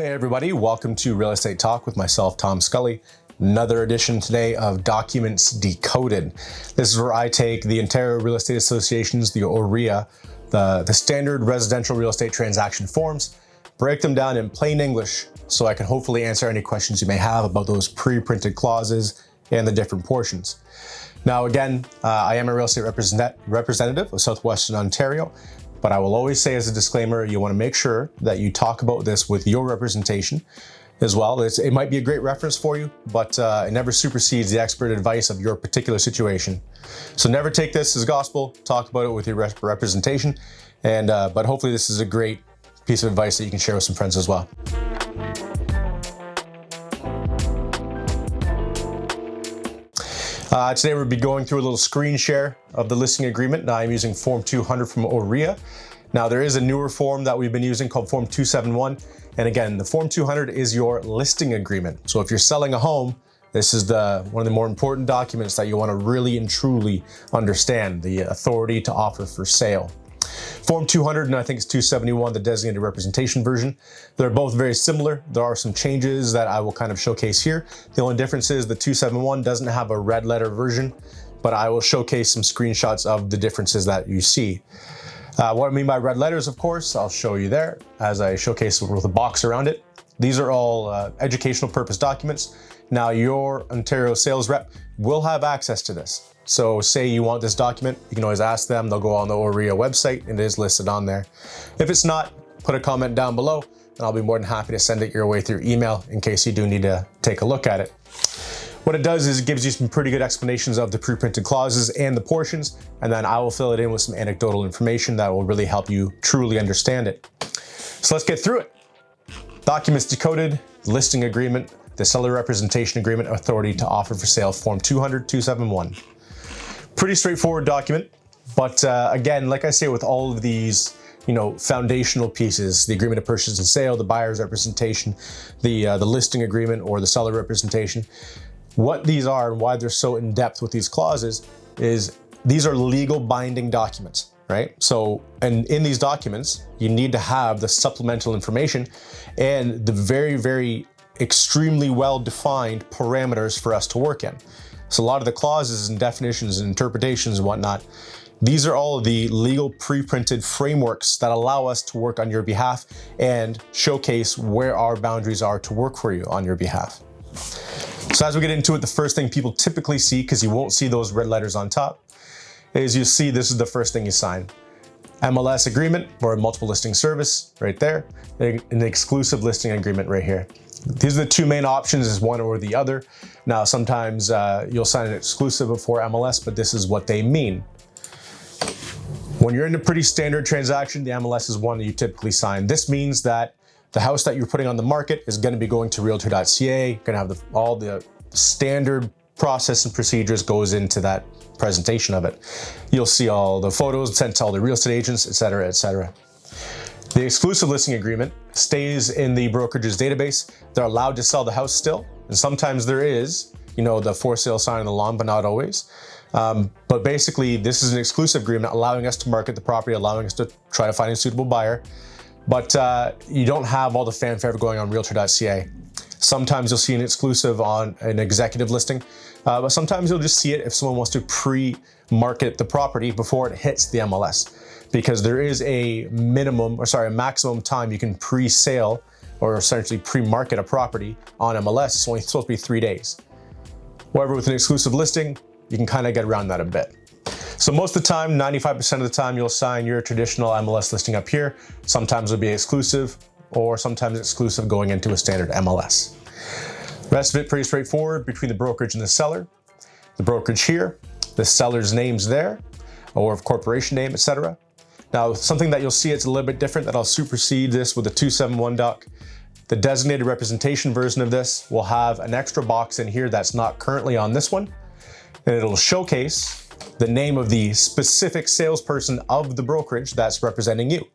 Hey everybody, welcome to Real Estate Talk with myself, Tom Scully. Another edition today of Documents Decoded. This is where I take the Ontario Real Estate Association's, the OREA, the standard residential real estate transaction forms, break them down in plain English so I can hopefully answer any questions you may have about those pre-printed clauses and the different portions. Now again, I am a real estate representative of Southwestern Ontario, but I will always say as a disclaimer, you want to make sure that you talk about this with your representation as well. It might be a great reference for you, but it never supersedes the expert advice of your particular situation. So never take this as gospel, talk about it with your representation, and but hopefully this is a great piece of advice that you can share with some friends as well. Today we'll be going through a little screen share of the listing agreement. Now I'm using Form 200 from OREA. Now there is a newer form that we've been using called Form 271. And again, the Form 200 is your listing agreement. So if you're selling a home, this is one of the more important documents that you want to really and truly understand, the authority to offer for sale. Form 200 and I think it's 271, the designated representation version. They're both very similar. There are some changes that I will kind of showcase here. The only difference is the 271 doesn't have a red letter version, but I will showcase some screenshots of the differences that you see. What I mean by red letters, of course, I'll show you there as I showcase with a box around it. These are all educational purpose documents. Now your Ontario sales rep will have access to this. So say you want this document, you can always ask them. They'll go on the OREA website and it is listed on there. If it's not, put a comment down below and I'll be more than happy to send it your way through email in case you do need to take a look at it. What it does is it gives you some pretty good explanations of the pre-printed clauses and the portions, and then I will fill it in with some anecdotal information that will really help you truly understand it. So let's get through it. Documents decoded, listing agreement, the seller representation agreement, authority to offer for sale, Form 200-271. Pretty straightforward document, but again, like I say with all of these, foundational pieces, the agreement of purchase and sale, the buyer's representation, the listing agreement or the seller representation, what these are and why they're so in depth with these clauses is these are legal binding documents, right? So, and in these documents, you need to have the supplemental information and the very, very extremely well-defined parameters for us to work in. So a lot of the clauses and definitions and interpretations and whatnot, these are all of the legal pre-printed frameworks that allow us to work on your behalf and showcase where our boundaries are to work for you on your behalf. So as we get into it, the first thing people typically see, because you won't see those red letters on top, is you see this is the first thing you sign. MLS agreement or multiple listing service right there, an exclusive listing agreement right here. These are the two main options, is one or the other. Now, sometimes you'll sign an exclusive before MLS, but this is what they mean. When you're in a pretty standard transaction, the MLS is one that you typically sign. This means that the house that you're putting on the market is going to be going to realtor.ca, going to have all the standard process and procedures goes into that presentation of it. You'll see all the photos sent to all the real estate agents, et cetera, et cetera. The exclusive listing agreement stays in the brokerage's database. They're allowed to sell the house still, and sometimes there is, the for sale sign on the lawn, but not always. But basically, this is an exclusive agreement allowing us to market the property, allowing us to try to find a suitable buyer. But you don't have all the fanfare going on realtor.ca. Sometimes you'll see an exclusive on an executive listing, but sometimes you'll just see it if someone wants to pre-market the property before it hits the MLS. Because there is a maximum time you can pre-sale or essentially pre-market a property on MLS. It's only supposed to be 3 days. However, with an exclusive listing, you can kind of get around that a bit. So most of the time, 95% of the time, you'll sign your traditional MLS listing up here. Sometimes it'll be exclusive, or sometimes exclusive going into a standard MLS. The rest of it pretty straightforward between the brokerage and the seller. The brokerage here, the seller's name's there, or corporation name, etc. Now, something that you'll see it's a little bit different that I'll supersede this with the 271 doc. The designated representation version of this will have an extra box in here that's not currently on this one. And it'll showcase the name of the specific salesperson of the brokerage that's representing you.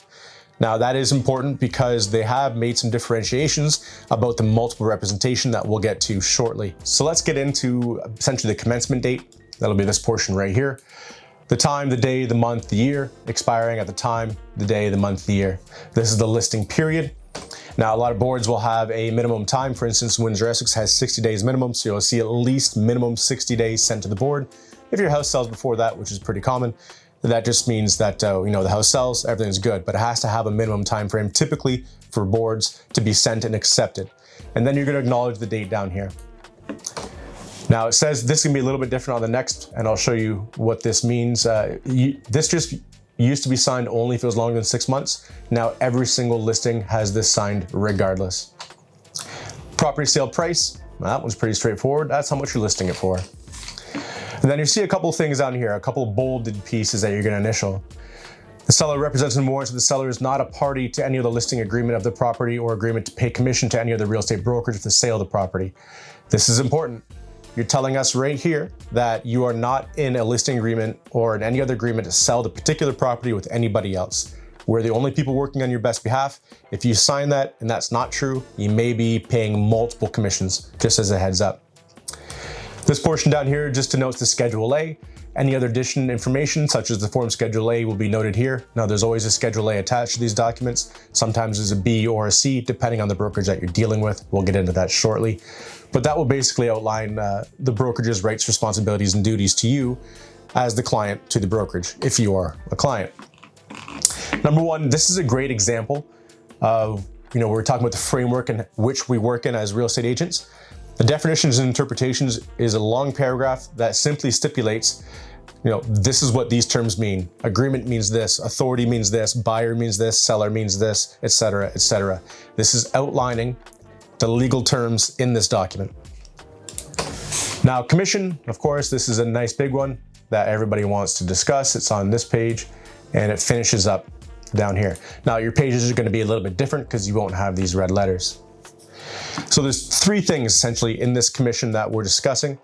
Now that is important because they have made some differentiations about the multiple representation that we'll get to shortly. So let's get into essentially the commencement date. That'll be this portion right here. The time, the day, the month, the year, expiring at the time, the day, the month, the year. This is the listing period. Now, a lot of boards will have a minimum time. For instance, Windsor, Essex has 60 days minimum, so you'll see at least minimum 60 days sent to the board. If your house sells before that, which is pretty common, that just means that the house sells, everything's good, but it has to have a minimum time frame, typically for boards to be sent and accepted. And then you're going to acknowledge the date down here. Now, it says this can be a little bit different on the next, and I'll show you what this means. This just used to be signed only if it was longer than 6 months. Now every single listing has this signed regardless. Property sale price, that one's pretty straightforward. That's how much you're listing it for. And then you see a couple of things down here, a couple of bolded pieces that you're going to initial. The seller represents and warrants that the seller is not a party to any of the listing agreement of the property or agreement to pay commission to any other real estate brokerage for the sale of the property. This is important. You're telling us right here that you are not in a listing agreement or in any other agreement to sell the particular property with anybody else. We're the only people working on your best behalf. If you sign that and that's not true, you may be paying multiple commissions, just as a heads up. This portion down here just denotes the Schedule A. Any other additional information, such as the form Schedule A, will be noted here. Now, there's always a Schedule A attached to these documents. Sometimes there's a B or a C, depending on the brokerage that you're dealing with. We'll get into that shortly. But that will basically outline the brokerage's rights, responsibilities, and duties to you as the client to the brokerage, if you are a client. Number one, this is a great example of, we're talking about the framework in which we work in as real estate agents. The definitions and interpretations is a long paragraph that simply stipulates, this is what these terms mean. Agreement means this, authority means this, buyer means this, seller means this, etc., etc. This is outlining the legal terms in this document. Now, commission, of course, this is a nice big one that everybody wants to discuss. It's on this page and it finishes up down here. Now, your pages are going to be a little bit different because you won't have these red letters. So there's three things essentially in this commission that we're discussing.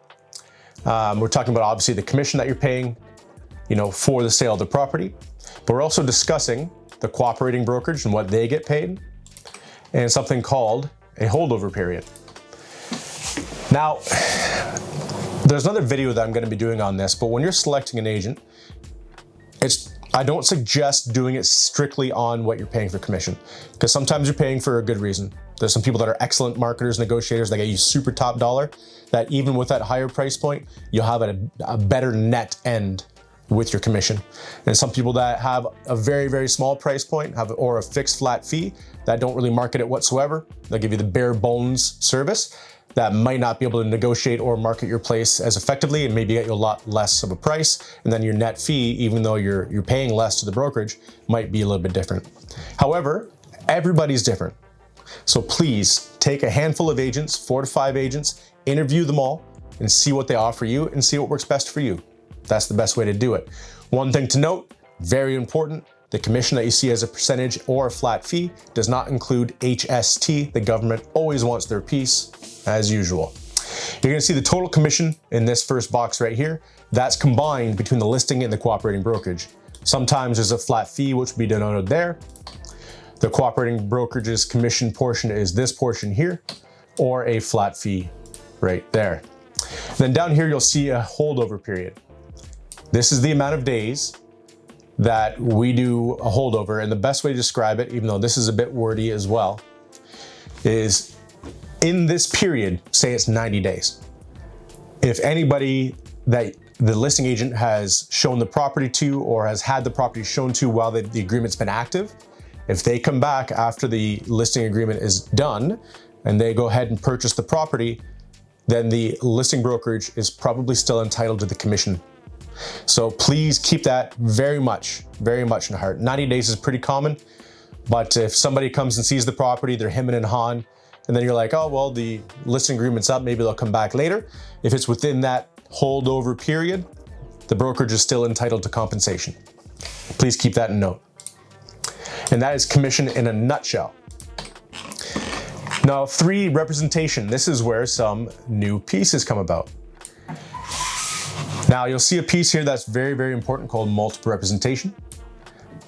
We're talking about obviously the commission that you're paying, for the sale of the property, but we're also discussing the cooperating brokerage and what they get paid, and something called a holdover period. Now, there's another video that I'm going to be doing on this, but when you're selecting an agent, I don't suggest doing it strictly on what you're paying for commission, because sometimes you're paying for a good reason. There's some people that are excellent marketers, negotiators, that get you super top dollar, that even with that higher price point, you'll have a better net end with your commission. And some people that have a very, very small price point or a fixed flat fee that don't really market it whatsoever, they'll give you the bare bones service that might not be able to negotiate or market your place as effectively and maybe get you a lot less of a price. And then your net fee, even though you're paying less to the brokerage, might be a little bit different. However, everybody's different. So please take a handful of agents, 4 to 5 agents, interview them all and see what they offer you and see what works best for you. That's the best way to do it. One thing to note, very important, the commission that you see as a percentage or a flat fee does not include HST. The government always wants their piece, as usual. You're going to see the total commission in this first box right here. That's combined between the listing and the cooperating brokerage. Sometimes there's a flat fee, which will be denoted there. The cooperating brokerage's commission portion is this portion here, or a flat fee right there. Then down here, you'll see a holdover period. This is the amount of days that we do a holdover, and the best way to describe it, even though this is a bit wordy as well, is in this period, say it's 90 days. If anybody that the listing agent has shown the property to or has had the property shown to while the agreement's been active, if they come back after the listing agreement is done and they go ahead and purchase the property, then the listing brokerage is probably still entitled to the commission. So please keep that very much in heart. 90 days is pretty common, but if somebody comes and sees the property, they're hemming and hawing, and then you're like, oh, well, the listing agreement's up, maybe they'll come back later. If it's within that holdover period, the brokerage is still entitled to compensation. Please keep that in note. And that is commission in a nutshell. Now, 3, representation. This is where some new pieces come about. Now, you'll see a piece here that's very, very important called multiple representation.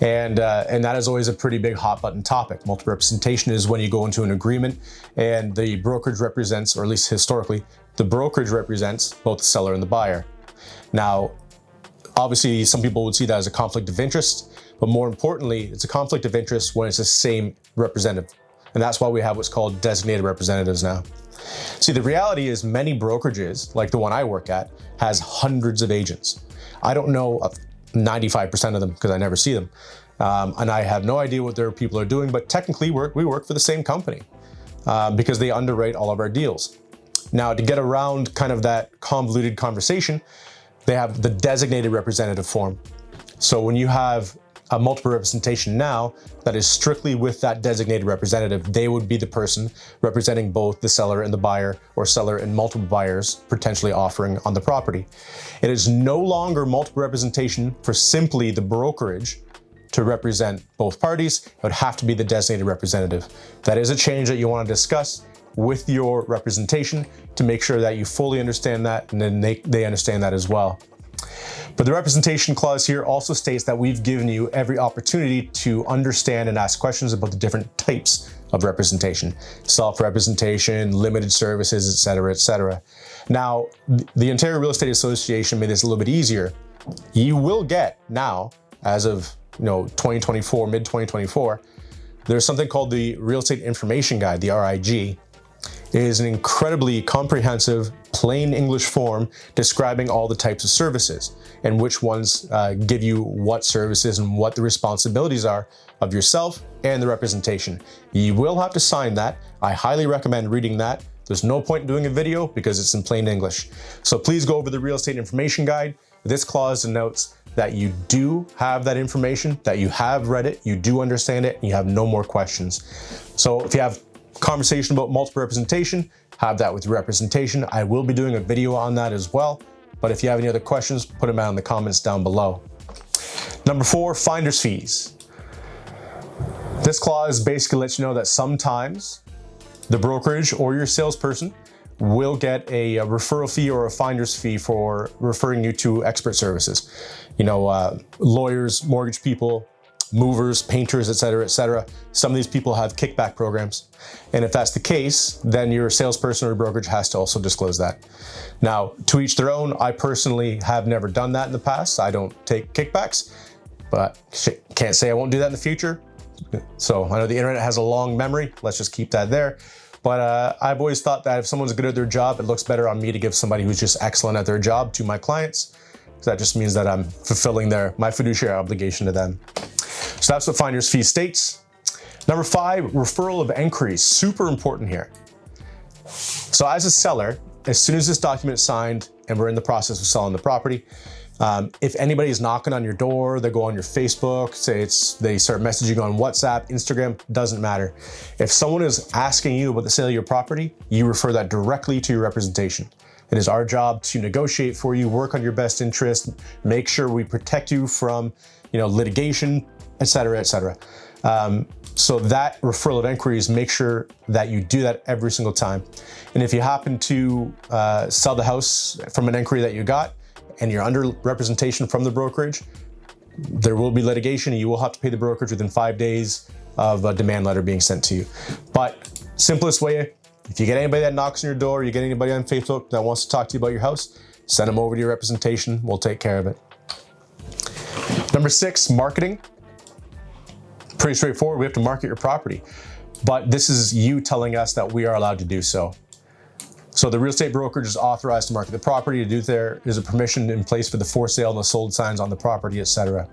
And that is always a pretty big hot button topic. Multiple representation is when you go into an agreement and the brokerage represents, or at least historically, the brokerage represents both the seller and the buyer. Now, obviously, some people would see that as a conflict of interest, but more importantly, it's a conflict of interest when it's the same representative. And that's why we have what's called designated representatives now. See, the reality is many brokerages, like the one I work at, has hundreds of agents. I don't know 95% of them because I never see them. And I have no idea what their people are doing, but technically we work for the same company because they underwrite all of our deals. Now, to get around kind of that convoluted conversation, they have the designated representative form. So when you have a multiple representation now that is strictly with that designated representative, they would be the person representing both the seller and the buyer, or seller and multiple buyers potentially offering on the property. It is no longer multiple representation for simply the brokerage to represent both parties. It would have to be the designated representative. That is a change that you want to discuss with your representation to make sure that you fully understand that, and then they understand that as well. But the representation clause here also states that we've given you every opportunity to understand and ask questions about the different types of representation: self-representation, limited services, etc., etc. Now, the Ontario Real Estate Association made this a little bit easier. You will get now, as of 2024, mid-2024, there's something called the Real Estate Information Guide, the RIG. It is an incredibly comprehensive, plain English form describing all the types of services and which ones give you what services and what the responsibilities are of yourself and the representation. You will have to sign that. I highly recommend reading that. There's no point in doing a video because it's in plain English. So please go over the Real Estate Information Guide. This clause denotes that you do have that information, that you have read it, you do understand it, and you have no more questions. So if you have conversation about multiple representation, have that with your representation. I will be doing a video on that as well. But if you have any other questions, put them out in the comments down below. Number 4, finder's fees. This clause basically lets you know that sometimes the brokerage or your salesperson will get a referral fee or a finder's fee for referring you to expert services. Lawyers, mortgage people, movers, painters, etc., etc. Some of these people have kickback programs. And if that's the case, then your salesperson or brokerage has to also disclose that. Now, to each their own. I personally have never done that in the past. I don't take kickbacks, but can't say I won't do that in the future. So I know the internet has a long memory. Let's just keep that there. But I've always thought that if someone's good at their job, it looks better on me to give somebody who's just excellent at their job to my clients. So that just means that I'm fulfilling my fiduciary obligation to them. So that's what finder's fee states. Number 5, referral of inquiries. Super important here. So as a seller, as soon as this document is signed and we're in the process of selling the property, if anybody is knocking on your door, they go on your Facebook, they start messaging on WhatsApp, Instagram, doesn't matter. If someone is asking you about the sale of your property, you refer that directly to your representation. It is our job to negotiate for you, work on your best interest, make sure we protect you from, litigation, etc., etc. So that referral of inquiries, make sure that you do that every single time. And if you happen to sell the house from an inquiry that you got and you're under representation from the brokerage, there will be litigation and you will have to pay the brokerage within 5 days of a demand letter being sent to you. But simplest way, if you get anybody that knocks on your door, you get anybody on Facebook that wants to talk to you about your house, send them over to your representation. We'll take care of it. Number 6, marketing. Pretty straightforward. We have to market your property, but this is you telling us that we are allowed to do so. So the real estate brokerage is authorized to market the property. To do there is a permission in place for the for sale and the sold signs on the property, etc.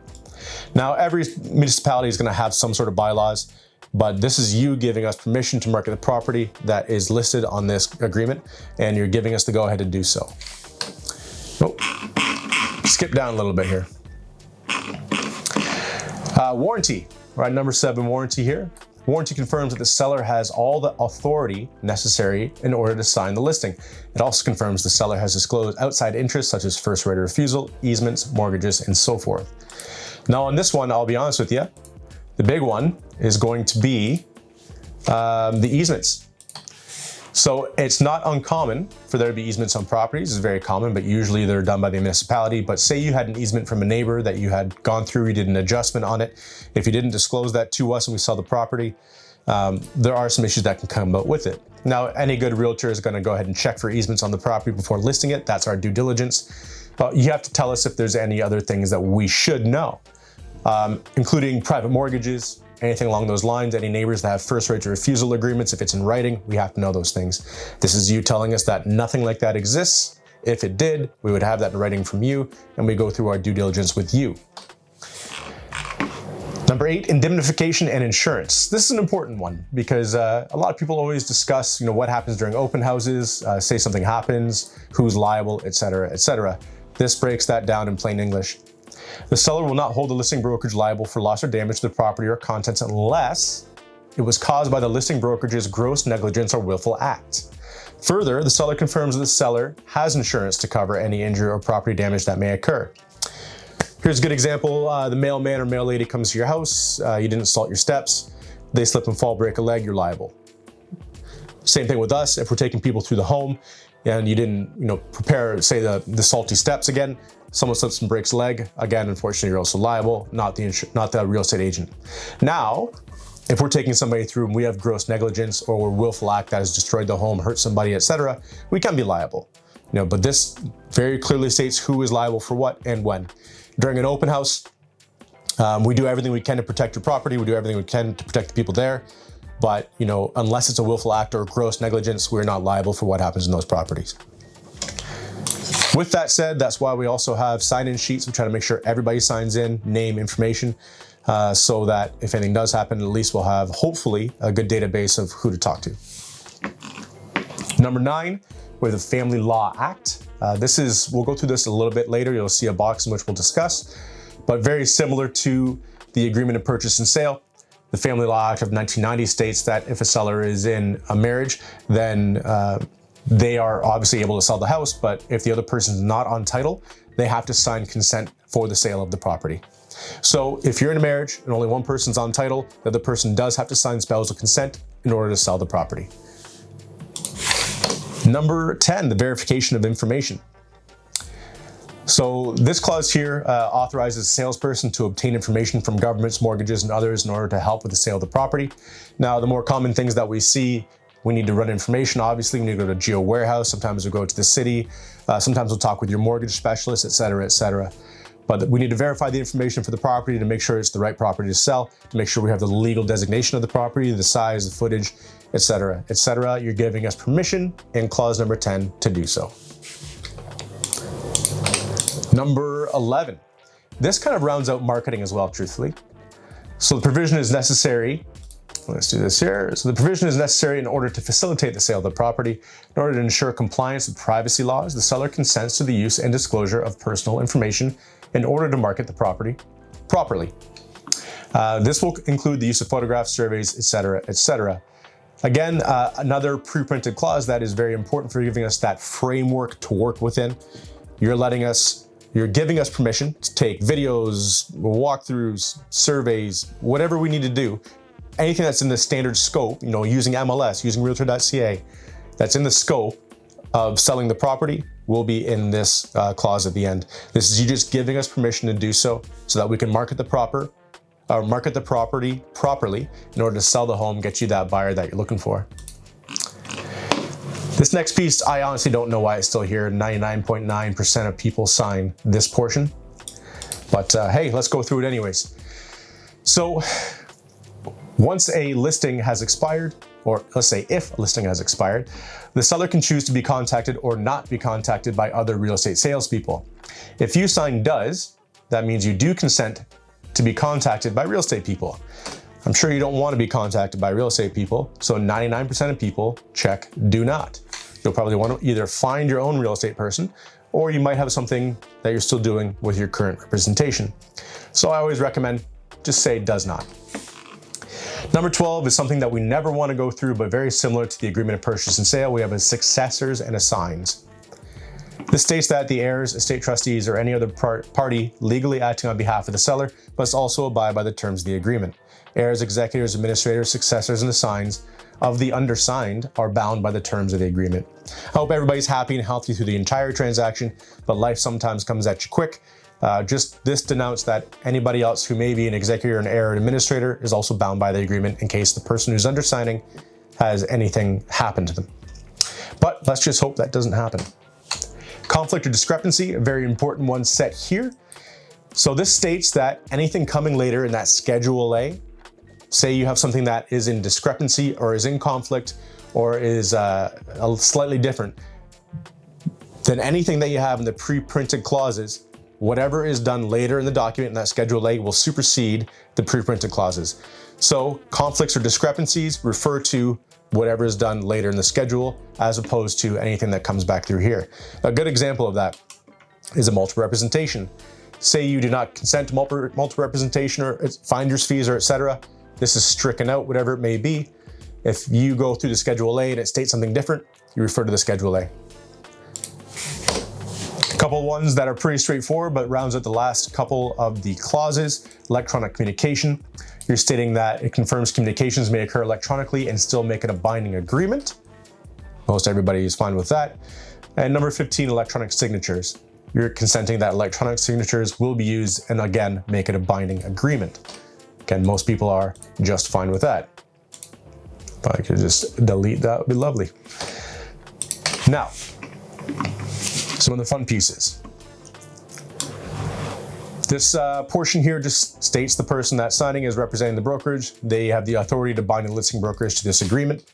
Now, every municipality is going to have some sort of bylaws, but this is you giving us permission to market the property that is listed on this agreement, and you're giving us the go ahead to do so. Skip down a little bit here. Warranty. Right, number 7, warranty here. Warranty confirms that the seller has all the authority necessary in order to sign the listing. It also confirms the seller has disclosed outside interests such as first right of refusal, easements, mortgages, and so forth. Now on this one, I'll be honest with you, the big one is going to be the easements. So it's not uncommon for there to be easements on properties. It's very common, but usually they're done by the municipality. But say you had an easement from a neighbor that you had gone through, you did an adjustment on it. If you didn't disclose that to us and we sell the property, there are some issues that can come about with it. Now, any good realtor is going to go ahead and check for easements on the property before listing it. That's our due diligence. But you have to tell us if there's any other things that we should know, including private mortgages, anything along those lines. Any neighbors that have first right to refusal agreements, if it's in writing, we have to know those things. This is you telling us that nothing like that exists. If it did, we would have that in writing from you, and we go through our due diligence with you. Number 8, indemnification and insurance. This is an important one because a lot of people always discuss, what happens during open houses, say something happens, who's liable, etc., etc. This breaks that down in plain English. The seller will not hold the listing brokerage liable for loss or damage to the property or contents unless it was caused by the listing brokerage's gross negligence or willful act. Further, the seller confirms that the seller has insurance to cover any injury or property damage that may occur. Here's a good example. The mailman or mail lady comes to your house. You didn't salt your steps. They slip and fall, break a leg, you're liable. Same thing with us. If we're taking people through the home and you didn't, prepare, say the salty steps again, someone slips and breaks a leg, again, unfortunately, you're also liable, not the real estate agent. Now, if we're taking somebody through and we have gross negligence or we're willful act that has destroyed the home, hurt somebody, etc., we can be liable. But this very clearly states who is liable for what and when. During an open house, we do everything we can to protect your property. We do everything we can to protect the people there. But, unless it's a willful act or gross negligence, we're not liable for what happens in those properties. With that said, that's why we also have sign-in sheets. We try to make sure everybody signs in, name, information, so that if anything does happen, at least we'll have, hopefully, a good database of who to talk to. Number 9, we have the Family Law Act. We'll go through this a little bit later. You'll see a box in which we'll discuss, but very similar to the agreement of purchase and sale. The Family Law Act of 1990 states that if a seller is in a marriage, then they are obviously able to sell the house, but if the other person is not on title, they have to sign consent for the sale of the property. So if you're in a marriage and only one person's on title, the other person does have to sign spousal consent in order to sell the property. Number 10, the verification of information. So this clause here authorizes a salesperson to obtain information from governments, mortgages, and others in order to help with the sale of the property. Now, the more common things that we see, we need to run information. Obviously, we need to go to Geo Warehouse. Sometimes we'll go to the city. Sometimes we'll talk with your mortgage specialist, et cetera, et cetera. But we need to verify the information for the property to make sure it's the right property to sell, to make sure we have the legal designation of the property, the size, the footage, et cetera, et cetera. You're giving us permission in clause number 10 to do so. Number 11. This kind of rounds out marketing as well, truthfully. So the provision is necessary. Let's do this here. So the provision is necessary in order to facilitate the sale of the property. In order to ensure compliance with privacy laws, the seller consents to the use and disclosure of personal information in order to market the property properly. This will include the use of photographs, surveys, etc., etc. Again, another pre-printed clause that is very important for giving us that framework to work within. You're giving us permission to take videos, walkthroughs, surveys, whatever we need to do. Anything that's in the standard scope, using MLS, using realtor.ca, that's in the scope of selling the property will be in this clause at the end. This is you just giving us permission to do so that we can market the property properly in order to sell the home, get you that buyer that you're looking for. This next piece, I honestly don't know why it's still here. 99.9% of people sign this portion, but hey, let's go through it anyways. So once a listing has expired, or let's say if a listing has expired, the seller can choose to be contacted or not be contacted by other real estate salespeople. If you sign does, that means you do consent to be contacted by real estate people. I'm sure you don't want to be contacted by real estate people, so 99% of people check do not. You'll probably want to either find your own real estate person, or you might have something that you're still doing with your current representation. So I always recommend just say does not. Number 12 is something that we never want to go through, but very similar to the agreement of purchase and sale. We have a successors and assigns. This states that the heirs, estate trustees, or any other party legally acting on behalf of the seller must also abide by the terms of the agreement. Heirs, executors, administrators, successors, and assigns of the undersigned are bound by the terms of the agreement. I hope everybody's happy and healthy through the entire transaction, but life sometimes comes at you quick. Just this denotes that anybody else who may be an executor, an heir, or an administrator is also bound by the agreement in case the person who's undersigning has anything happen to them. But let's just hope that doesn't happen. Conflict or discrepancy, a very important one set here. So this states that anything coming later in that Schedule A say you have something that is in discrepancy or is in conflict or is slightly different than anything that you have in the pre-printed clauses, whatever is done later in the document in that Schedule A will supersede the pre-printed clauses. So conflicts or discrepancies refer to whatever is done later in the schedule as opposed to anything that comes back through here. A good example of that is a multiple representation. Say you do not consent to multiple representation or finder's fees or etc. This is stricken out, whatever it may be. If you go through the Schedule A and it states something different, you refer to the Schedule A. A couple ones that are pretty straightforward, but rounds out the last couple of the clauses. Electronic communication. You're stating that it confirms communications may occur electronically and still make it a binding agreement. Most everybody is fine with that. And number 15, electronic signatures. You're consenting that electronic signatures will be used and again, make it a binding agreement. Again, most people are just fine with that. If I could just delete that, would be lovely. Now, some of the fun pieces. This portion here just states the person that's signing is representing the brokerage. They have the authority to bind the listing brokerage to this agreement.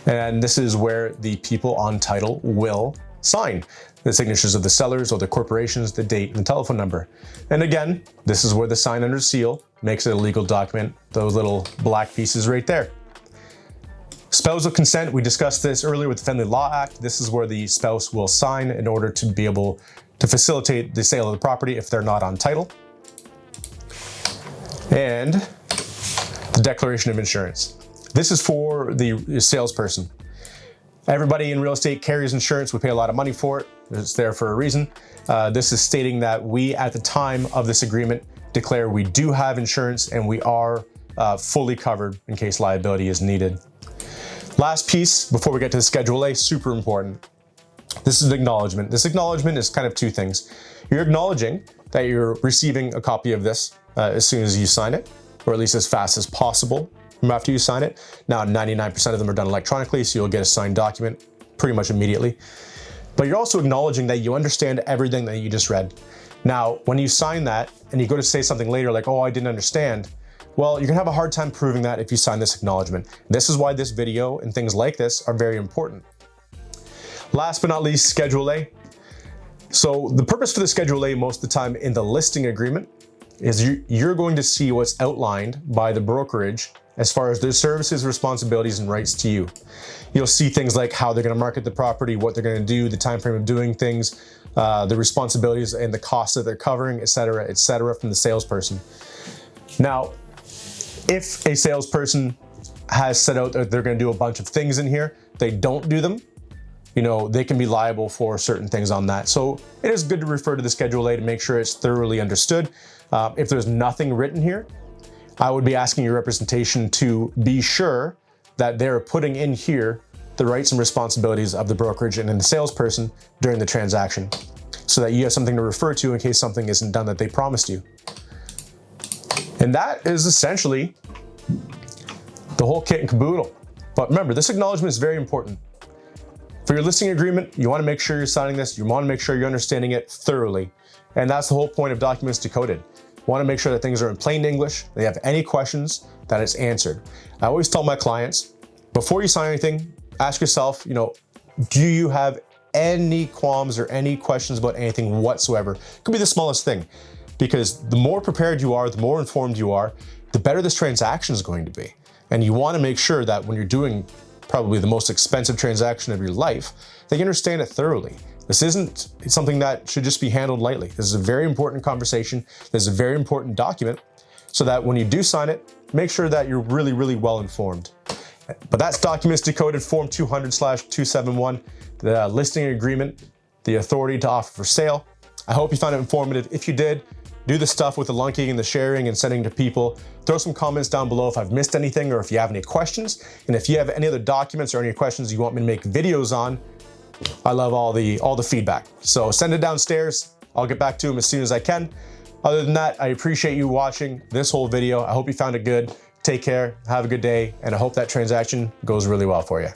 And this is where the people on title will sign. The signatures of the sellers or the corporations, the date, and the telephone number. And again, this is where the sign under seal makes it a legal document, those little black pieces right there. Spousal consent, we discussed this earlier with the Family Law Act. This is where the spouse will sign in order to be able to facilitate the sale of the property if they're not on title. And the declaration of insurance. This is for the salesperson. Everybody in real estate carries insurance. We pay a lot of money for it. It's there for a reason. This is stating that we, at the time of this agreement, declare we do have insurance and we are fully covered in case liability is needed. Last piece, before we get to the Schedule A, super important. This is an acknowledgement. This acknowledgement is kind of two things. You're acknowledging that you're receiving a copy of this as soon as you sign it, or at least as fast as possible from after you sign it. Now, 99% of them are done electronically, so you'll get a signed document pretty much immediately. But you're also acknowledging that you understand everything that you just read. Now, when you sign that and you go to say something later like, oh, I didn't understand, well, you're gonna have a hard time proving that if you sign this acknowledgement. This is why this video and things like this are very important. Last but not least, Schedule A. So the purpose for the Schedule A most of the time in the listing agreement is you're going to see what's outlined by the brokerage as far as their services, responsibilities, and rights to you. You'll see things like how they're gonna market the property, what they're gonna do, the time frame of doing things, the responsibilities and the costs that they're covering, et cetera, from the salesperson. Now, if a salesperson has set out that they're gonna do a bunch of things in here, they don't do them, they can be liable for certain things on that. So it is good to refer to the Schedule A to make sure it's thoroughly understood. If there's nothing written here, I would be asking your representation to be sure that they're putting in here the rights and responsibilities of the brokerage and the salesperson during the transaction, so that you have something to refer to in case something isn't done that they promised you. And that is essentially the whole kit and caboodle. But remember, this acknowledgement is very important. For your listing agreement, you want to make sure you're signing this. You want to make sure you're understanding it thoroughly. And that's the whole point of Documents Decoded. You want to make sure that things are in plain English. They have any questions, that it's answered. I always tell my clients, before you sign anything, ask yourself, do you have any qualms or any questions about anything whatsoever? It could be the smallest thing, because the more prepared you are, the more informed you are, the better this transaction is going to be. And you want to make sure that when you're doing probably the most expensive transaction of your life, that you understand it thoroughly. This isn't something that should just be handled lightly. This is a very important conversation. This is a very important document, so that when you do sign it, make sure that you're really, really well informed. But that's Documents Decoded Form 200/271, the listing agreement, the authority to offer for sale. I hope you found it informative. If you did, do the stuff with the linking and the sharing and sending to people. Throw some comments down below if I've missed anything or if you have any questions. And if you have any other documents or any questions you want me to make videos on, I love all the feedback. So send it downstairs. I'll get back to them as soon as I can. Other than that, I appreciate you watching this whole video. I hope you found it good. Take care, have a good day, and I hope that transaction goes really well for you.